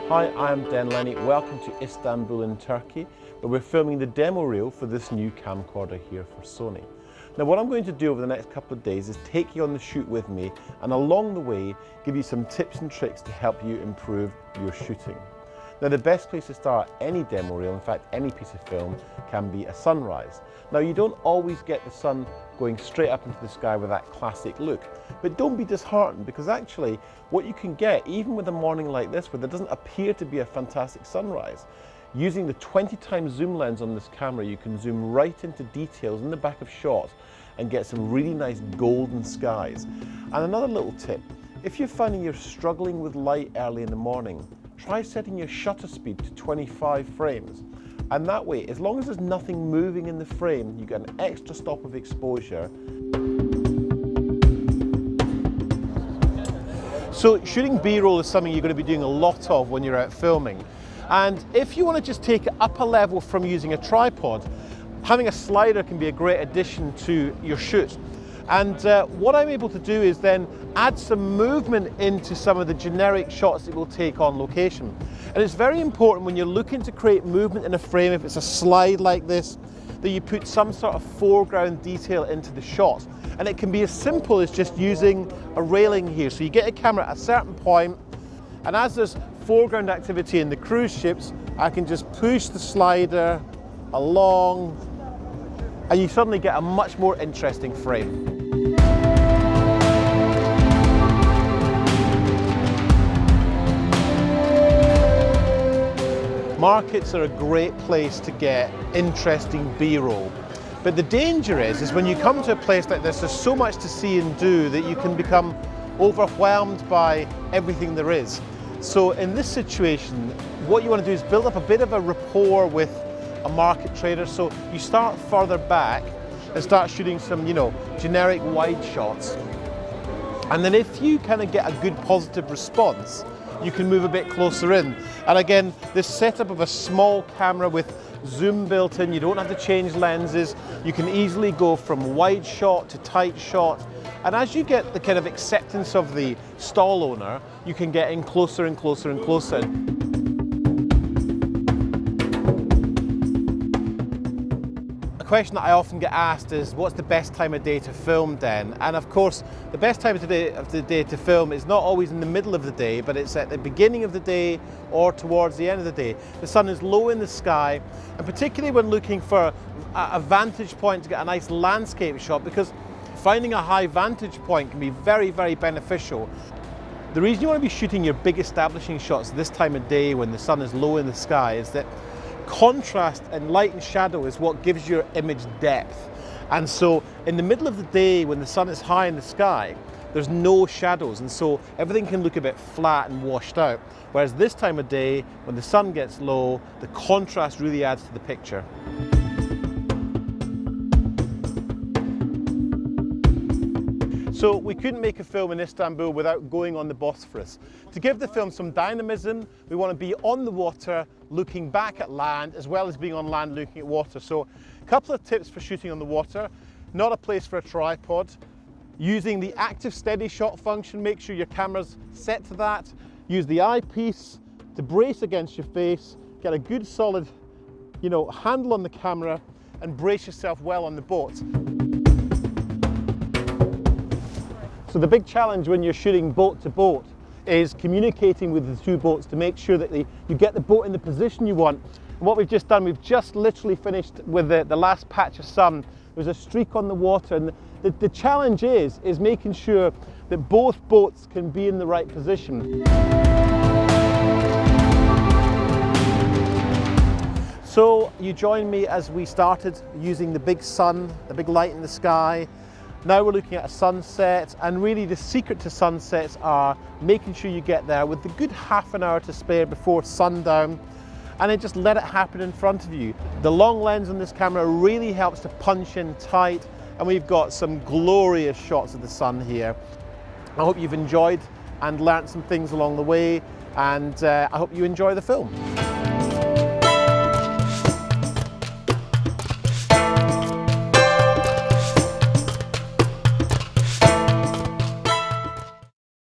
Hi, I'm Dan Lenny. Welcome to Istanbul in Turkey, where we're filming the demo reel for this new camcorder here for Sony. Now what I'm going to do over the next couple of days is take you on the shoot with me and along the way give you some tips and tricks to help you improve your shooting. Now the best place to start any demo reel, in fact any piece of film, can be a sunrise. Now you don't always get the sun going straight up into the sky with that classic look, but don't be disheartened, because actually what you can get, even with a morning like this where there doesn't appear to be a fantastic sunrise, using the 20 times zoom lens on this camera, you can zoom right into details in the back of shots and get some really nice golden skies. And another little tip, if you're finding you're struggling with light early in the morning, try setting your shutter speed to 25 frames. And that way, as long as there's nothing moving in the frame, you get an extra stop of exposure. So shooting B-roll is something you're going to be doing a lot of when you're out filming. And if you want to just take it up a level from using a tripod, having a slider can be a great addition to your shoot. And what I'm able to do is then add some movement into some of the generic shots that we'll take on location. And it's very important when you're looking to create movement in a frame, if it's a slide like this, that you put some sort of foreground detail into the shot. And it can be as simple as just using a railing here. So you get a camera at a certain point, and as there's foreground activity in the cruise ships, I can just push the slider along, and you suddenly get a much more interesting frame. Markets are a great place to get interesting B-roll. But the danger is when you come to a place like this, there's so much to see and do that you can become overwhelmed by everything there is. So in this situation, what you want to do is build up a bit of a rapport with a market trader. So you start further back and start shooting some, generic wide shots. And then if you kind of get a good positive response, you can move a bit closer in. And again, this setup of a small camera with zoom built in, you don't have to change lenses. You can easily go from wide shot to tight shot. And as you get the kind of acceptance of the stall owner, you can get in closer and closer and closer. A question that I often get asked is, what's the best time of day to film, Dan? And of course, the best time of the day to film is not always in the middle of the day, but it's at the beginning of the day or towards the end of the day. The sun is low in the sky, and particularly when looking for a vantage point to get a nice landscape shot, because finding a high vantage point can be very, very beneficial. The reason you want to be shooting your big establishing shots this time of day when the sun is low in the sky is that contrast and light and shadow is what gives your image depth. And so in the middle of the day when the sun is high in the sky, there's no shadows, and so everything can look a bit flat and washed out. Whereas this time of day, when the sun gets low, the contrast really adds to the picture. So we couldn't make a film in Istanbul without going on the Bosphorus. To give the film some dynamism, we want to be on the water looking back at land, as well as being on land looking at water. So a couple of tips for shooting on the water: not a place for a tripod. Using the active steady shot function, make sure your camera's set to that. Use the eyepiece to brace against your face, get a good solid, handle on the camera, and brace yourself well on the boat. So the big challenge when you're shooting boat to boat is communicating with the two boats to make sure that you get the boat in the position you want. And what we've just done, we've just literally finished with the last patch of sun. There's a streak on the water, and the challenge is making sure that both boats can be in the right position. So you join me as we started using the big sun, the big light in the sky. Now we're looking at a sunset, and really the secret to sunsets are making sure you get there with the good half an hour to spare before sundown, and then just let it happen in front of you. The long lens on this camera really helps to punch in tight, and we've got some glorious shots of the sun here. I hope you've enjoyed and learnt some things along the way, and I hope you enjoy the film.